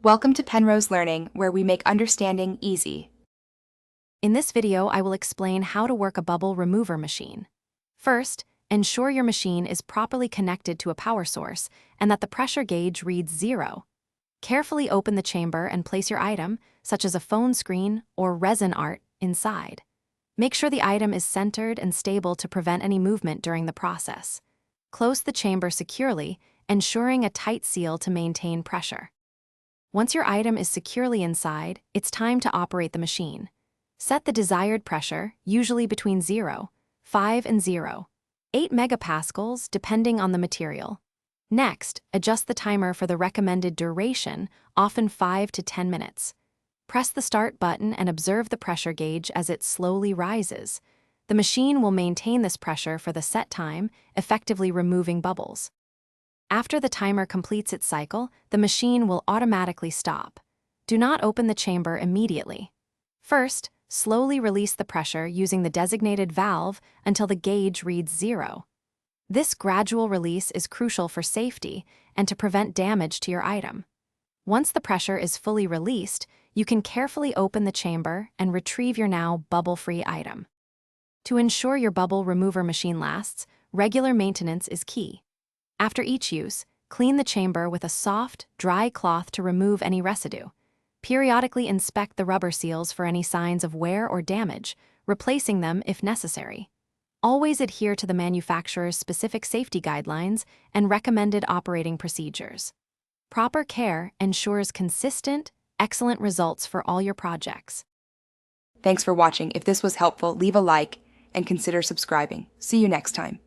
Welcome to Penrose Learning, where we make understanding easy. In this video, I will explain how to work a bubble remover machine. First, ensure your machine is properly connected to a power source and that the pressure gauge reads 0. Carefully open the chamber and place your item, such as a phone screen or resin art, inside. Make sure the item is centered and stable to prevent any movement during the process. Close the chamber securely, ensuring a tight seal to maintain pressure. Once your item is securely inside, it's time to operate the machine. Set the desired pressure, usually between 0.5 and 0.8 megapascals, depending on the material. Next, adjust the timer for the recommended duration, often 5 to 10 minutes. Press the start button and observe the pressure gauge as it slowly rises. The machine will maintain this pressure for the set time, effectively removing bubbles. After the timer completes its cycle, the machine will automatically stop. Do not open the chamber immediately. First, slowly release the pressure using the designated valve until the gauge reads 0. This gradual release is crucial for safety and to prevent damage to your item. Once the pressure is fully released, you can carefully open the chamber and retrieve your now bubble-free item. To ensure your bubble remover machine lasts, regular maintenance is key. After each use, clean the chamber with a soft, dry cloth to remove any residue. Periodically inspect the rubber seals for any signs of wear or damage, replacing them if necessary. Always adhere to the manufacturer's specific safety guidelines and recommended operating procedures. Proper care ensures consistent, excellent results for all your projects. Thanks for watching. If this was helpful, leave a like and consider subscribing. See you next time.